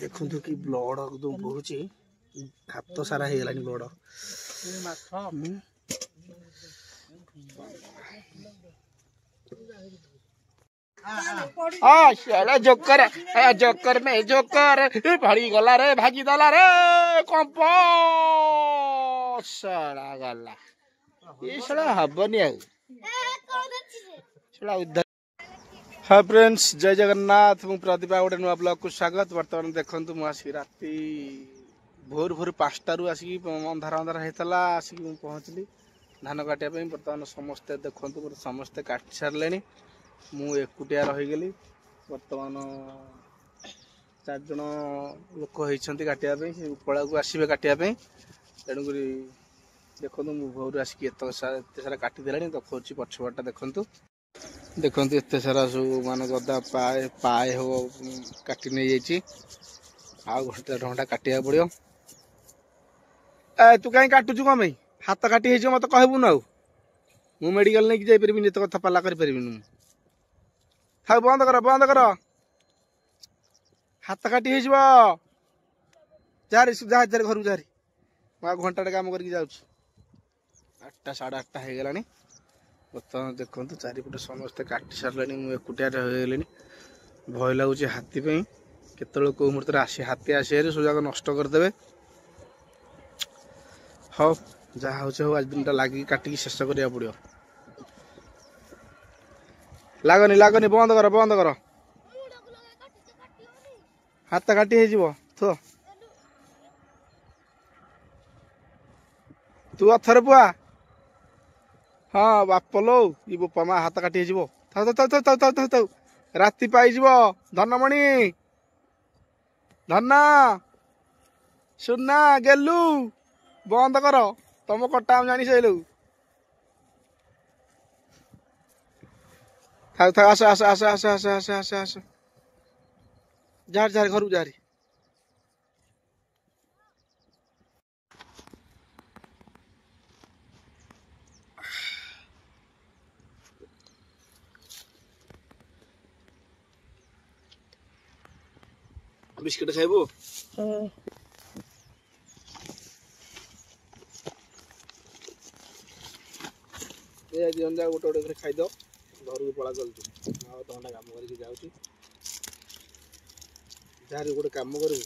देखु कि ब्लड एकदम बहुची हाथ सारा हो गलानी ब्लड जोकर जोकर में जोकर भड़ी गला रे भागी दला रे कंप सड़ा गला ये सड़ा हबनी उधर। हाँ फ्रेंड्स जय जगन्नाथ मु प्रदीप गोटे नुआ ब्लॉग को स्वागत। बर्तमान देखु मुझे राति भोर भोर 5टारू आसिक अंधार अंधार होता आसिक पहुँचली धान काटापी। बर्तमान समस्ते देखु समस्ते काटी सारे मु एकुटिया रहीगली। बर्तमान 4 जन लोक होती काटापी उपला को आसवे काटापी तेणुक देखु मु भोर आसिक एत सारा काटिदेला देखा पछपटा देखु देखु एत सारा सब मान गदा पाए पाए हम काटी नहीं जाइए आ घंटा घंटा काटा पड़ो। तू कहीं काटुचु कम हाथ काटी मत कहबू ना मु मेडिकल नहीं जापर तो कथा पाला कर बंद कर हाथ काटी घर घर जारी घंटा काम करके जाऊँ 8टा 8:30 हो गला। बर्तमान देखु चारिपटे समस्ते काटी सारे मुझे एकुटिया होगली भय लगुच हाथी केत कौ मुहूर्त आसी हाथी आसे सब जाक नष्ट करदे। हाँ जहाँ हूँ आज दिन टा लगे काटिक शेष करा पड़ो। लगनी लगनी बंद कर हाथ काटी थो तू अथर पुआ हाँ बाप लो ये बोपा माँ हाथ काटी राति पाई धनमणि धना सुना गेलु बंद कर तुम कटा जानी सैलु आस आस आस आस आस आस आस आस जार जार घर जारी बिस्किट खाइबू जा गोटे गोटे खाईद घर को पड़ा चलु घंटा काम करके जाऊँ जहाँ गोटे कम करू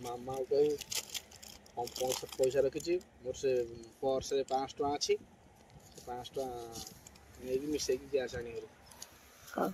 मामा कही पैसा रखी मोर से पर्स 500 टଙ୍କା अच्छी 500 टଙ୍କା नहीं मिसेक गैस आनी हाँ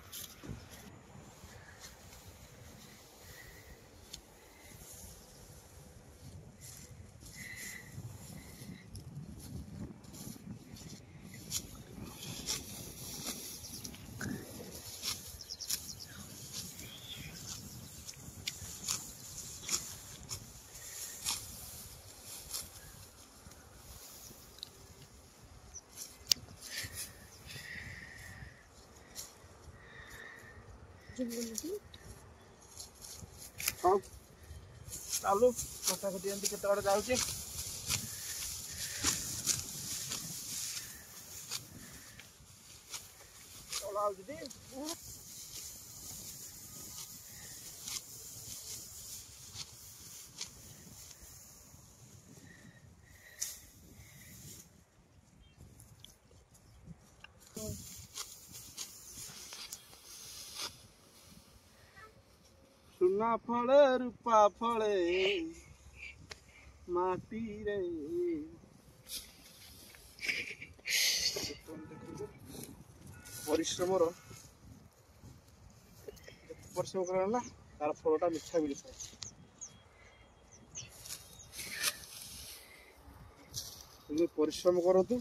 चलू कथा कटी एमती केत बार जाऊँगी सुना फले रूपा फले माटी रे परिश्रम परिश्रम करा तार फलटा मिठा मिल था। परिश्रम करतु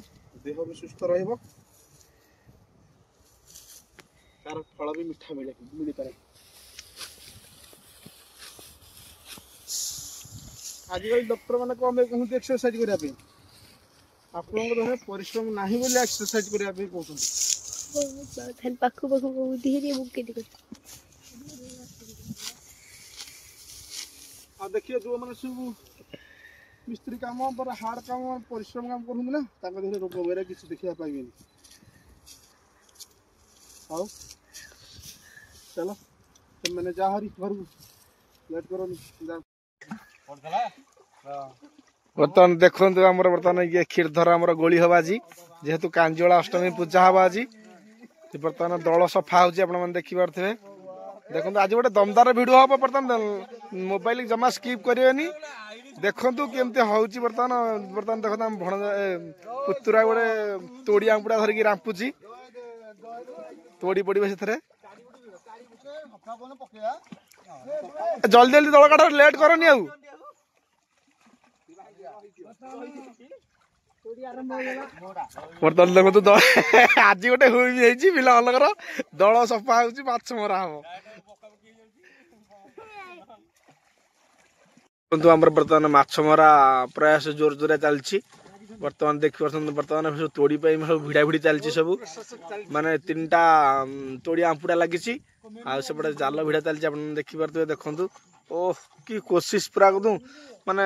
देह भी सुस्थ तार फल भी मिठा मिल पाए। आजिकल डॉक्टर मैंने कौन कहते एक्सरसाइज करने आप परिश्रम ना बोले एक्सरसाइज करने कहते पाख पाख देखिए जो मैंने सब मिस्त्री काम हार्ड काम परिश्रम काम करते ना रोग वगैरह किसी देखा पाइबे। आओ चलो मैंने जा हरी घर लेट करो बर्तमान देखो आमर बर्तमान ये क्षीरधर आमर गोली हवा आज जेहेतु कांजोला अष्टमी पूजा हवा आज बर्तमान दल सफा हो देखिपे देखो आज गोटे दमदार भिडियो हम बर्तमान मोबाइल जमा स्किप करेनि देखु केमती हूँ बर्तमान बर्तमान देखो भण पुतुरा गोटे तोड़ी आंपुड़ा धरिकी रांपुची तोड़ी पड़े से जल्दी जल्दी दल काट लेट करनी आउ बर्तमान देखो आज गोटे हुई पिला अलगर दल सफा हो मरा हम बर्तमान माछ मरा प्रयास जोर जोर चलती बर्तमान देख बर्तमान सब तोड़ी सब भिड़ा भिड़ी चलती सब माने 3टा तोड़ी आंपुड़ा लगी आउटे जाल भिड़ा चलती आप देखिपे देखु ओह कि कोशिश पूरा कदू माने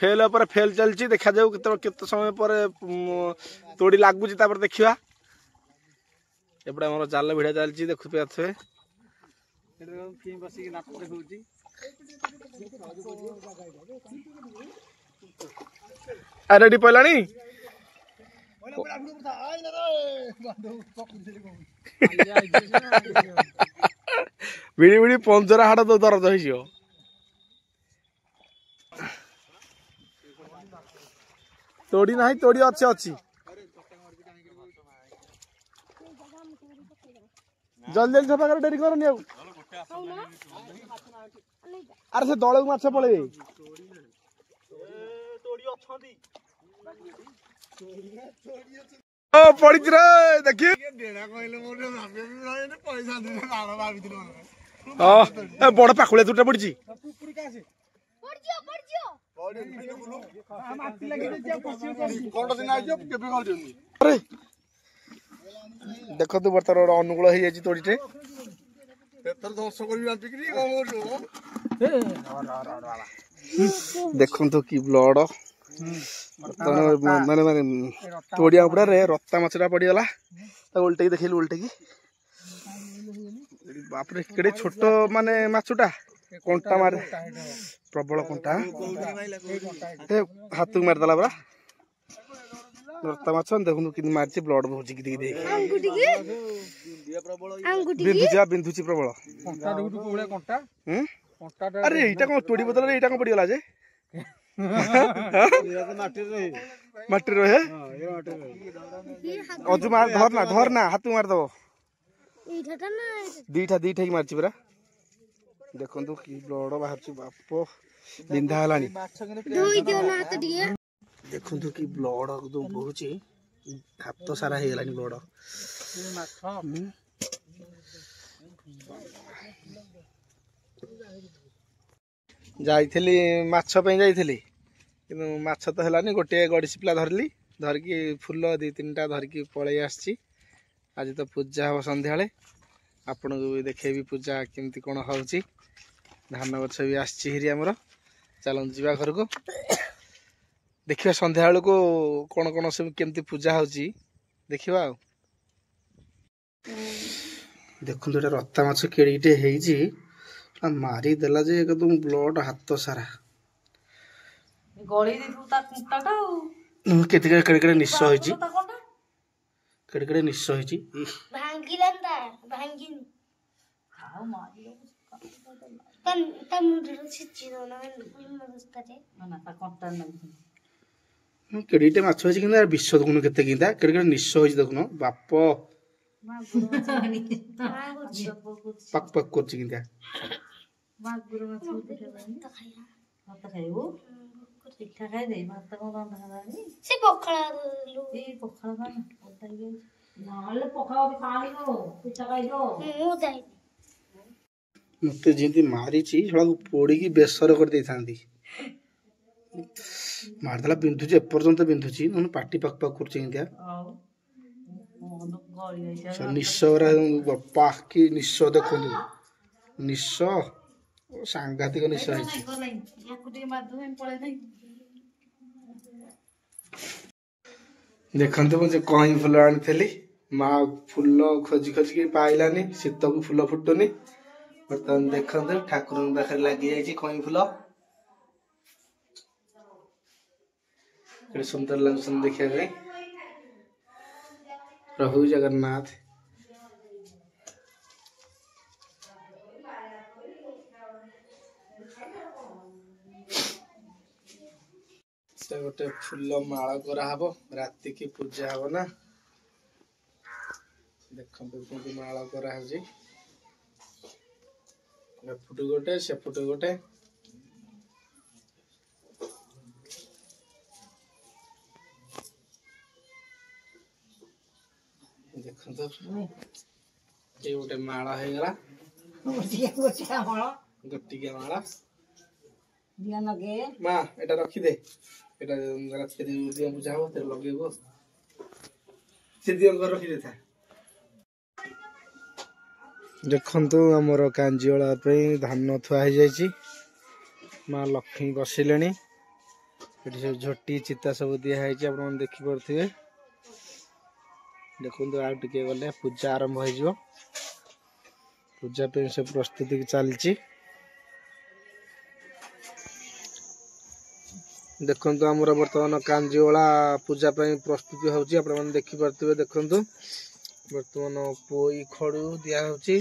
फेल पर फेल चलती देखा जाऊ केते समय पर तोड़ी लगुच देखा एपटे आम जाल भिड़ा चलती देखु पारे रेडी पड़ानी भिड़ी भिड़ी पंजरा हाड़ तो दर्द हो तोड़ी ना तोड़ी अच्छे अच्छी जल्दी जल्दी सफा कर डेरी करनी अरे से दल माछ पड़े पड़ी देखिए बड़ पाखुड़िया दुटा पड़ी देख तू बर्तमान अनुकूल हो जाए तोड़ीटे देखु कि ब्लड माने माने तोड़िया उपड़ा रत्ता माछटा पड़गला उल्टे देखिए उल्टे की बापरे केड़े छोट माने माछटा कंटा मारे प्रबल कंटा हाथ मारिदेला परा रत्ता माछ देखु कि मारी ब्लड बहुत बिंधुची प्रबल अरे यहाँ कौन तोड़ी बदल यहाँ कौन पड़गला जे माटी रहे अजु मार धरना हाथ मारदब दीटा दीटा ही मारची परा देखु कि ब्लड बाहर बाप बिंधा है देखु कि ब्लड बहुत हाथ सारा हो गला ब्लड जाइली माछ जाइली कि माछ तो है गोटे गड़ीसी पिला धरली धरिकी फुल 2-3टा धरिकी पलि आसी आज तो पूजा हम संध्या आपन को भी देखेबी पूजा केमती कौन हो धान गछ भी आसरी आमर चल जा घर को देखा संध्या को कौन कौन सब केमती पूजा हो देखा देखु रत्ता माछ केड़ीटे मारी देला जे एकदम ब्लड हाथ सारा गली दे ता कुटाटा केते केड़े निश्चय होईची केड़े निश्चय होईची भांगिलंदा भांगिन हाउ मारी तन तन छिची दो ना मस्तारे ना ता कंटा नहीं केड़ीटे माछ होईची किंदा विश्व गुण केते किंदा केड़े निश्चय होईची देखुनो बाप पक पक करची किंदा मागुर माछ भात खाइबो पिठा खाइ दे भात को रंधा रानी से पखळा लु ए पखळा ना ओताई गे नाले पखळा भी खाली नो पिठा खाइ दो मु जाई मते जेंती मारी छी छळा पोड़ी की बेसर कर दे थांदी मारदला बिंदु जे पर्यंत बिंदु छी न पाटी पक पक करची इंदिया निश्चय बापा की निश्चय देखंदु निश्चय सांघातिक निश्चय देखते मुझे कहीं फुल आनी माँ फुल खोजी खोजिक पाइलानी शीत को फुल फुटुनी बर्तमान देखते ठाकुर पाखे लगी जाइए कई फुल सुंदर लगुन देखा प्रभु जगन्नाथ से गोटे फूल माला कराहब राति की पूजा हब ना देखते माला कराई एपटू गोटे सेपटू गोटे देखते ये गोटे माला हो गला गोटिया माला माँ एटा रखीदे एटा राति दिया पूजा हम तेरे लगेबो से दिया रखी देता देखंतु हमर कांजीवला पे धान थुआ हो जाइछि माँ लक्ष्मी बसिलेनी एठी सब झोटी चिता सब दिया है आपण देखि परथिबे देखंतु आ टिके गले पूजा आरंभ हो जिवो पूजा पे से प्रस्तुति चलछि देखंतु हमर वर्तमान कांजीवला पूजा पे प्रस्तुति होछि आपण देखि परथिबे देखंतु वर्तमान पोई खड़ू दिया होछि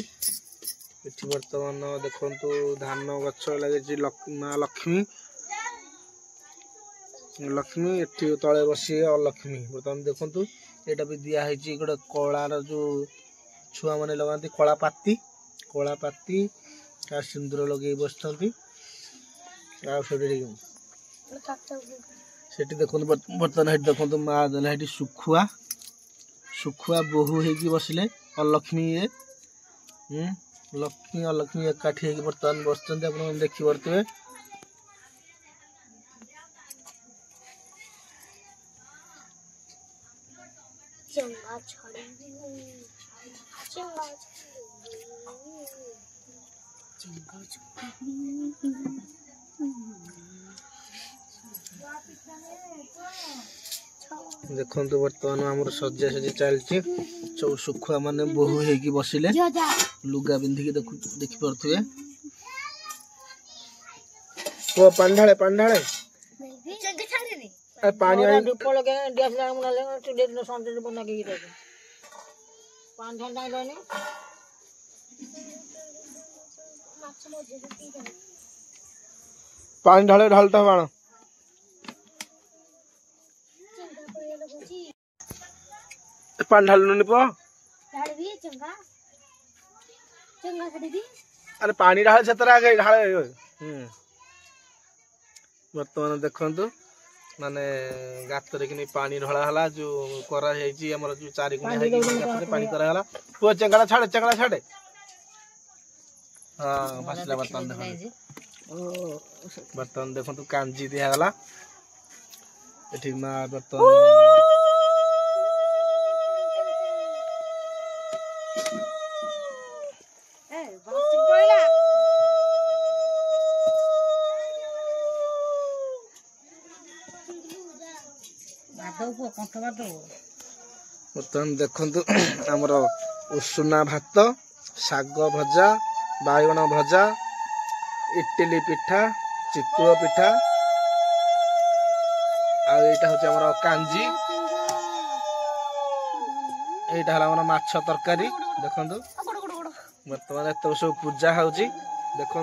एठी वर्तमान देखंतु धान गछ लगे माँ लक्ष्मी लक्ष्मी एठी तळे बसी अलक्ष्मी वर्तमान देखंतु एटा भी दिया है गोटे कलार जो छुआ मैंने लगाती कला पाती सिंदूर लगे बसती से देखो बर्तमान देखो माँ देला सुखुआ सुखुआ बोहू हो बसले अलक्ष्मी ये लक्ष्मी अलक्ष्मी एकाठी बर्तमान बस देखी पड़े देखो बर्तमान आम सजा सजी चलती सब सुखुआ माने बोहू हो बसिले लुगा पिंधिकी देखी पारे पानी ढाले पानी पानी ढाले ढालता बाण पानी ढालुनी पो अरे पानी ढाले छतरा आगे ढाले बर्तमान देखंतु माने गातर कि पानी ढला हला जो करा जायछि हमर जो चारि गुणा है गातर पानी करा हला पो चंगड़ा छाड़े हां भासला बर्तमान देखंतु कांजी दिया हला एठी मा बर्तमान बर्तमान देखंतु हमर उसुना भात साग भजा बायगण भजा इडली पिठा चितुआ पिठा आटा हूँ आम कांजी यहाँ है आम माछ तरकारी देखु बर्तमान एत सब पूजा हो देखु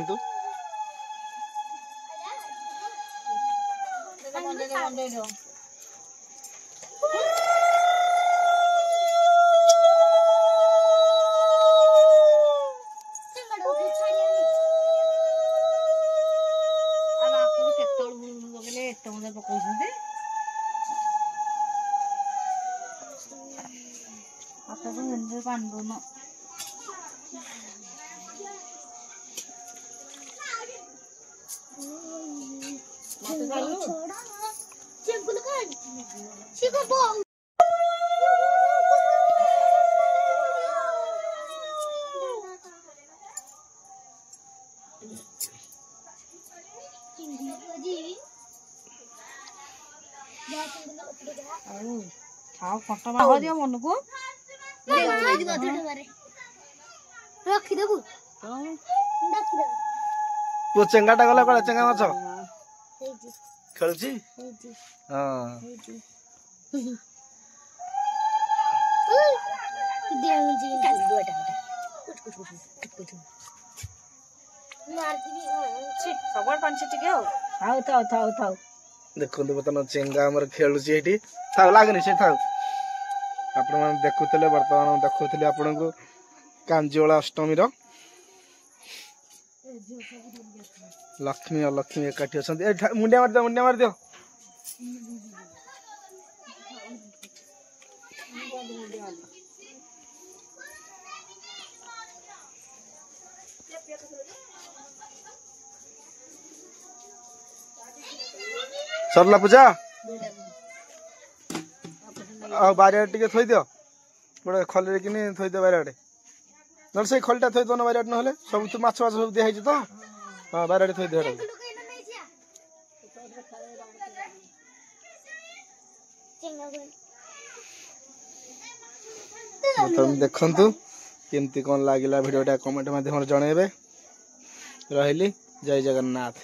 मन को रखी देबू ଡାକିଦବ ପୁଅ ଚେଙ୍ଗାଟା ଗଲା କୁଆଡେ ଚେଙ୍ଗା ମାଛ ହେଇଛି ଖେଳୁଛି ହେଇଛି ହଁ ହେଇଛି ଦିଅନ୍ତି ସବୁଆଡେ ପାଣି ଟିକେ ଆଉ ଥାଉ ଥାଉ ଥାଉ ଥାଉ ଦେଖନ୍ତୁ ବର୍ତ୍ତମାନ ଚେଙ୍ଗା ଆମର ଖେଳୁଛି ଏଇଠି ଥାଉ ଲାଗେନି ସେ ଥାଉ ଆପଣମାନେ ଦେଖୁଥିଲେ ବର୍ତ୍ତମାନ ଦେଖୁଥିଲି ଆପଣଙ୍କୁ କାଞ୍ଜିଓଳା ଅଷ୍ଟମୀର ଲକ୍ଷ୍ମୀ ଅଲକ୍ଷ୍ମୀ ଏକାଠି ଅଛନ୍ତି ମୁଣ୍ଡିଆ ମାରିଦିଅ सरला पूजा बारियाड टिके थोई दियो गोटे खली कि थोई दियो बारियाडे ना से खलीटा थोई दो बारियाड ना सब तू माछ माछ सब दिखाई तो हाँ बारियाडे थोई दियो देखंतु केमती कौन लागिला वीडियोटा कमेंट माध्यम जनइबे रहिली जय जगन्नाथ।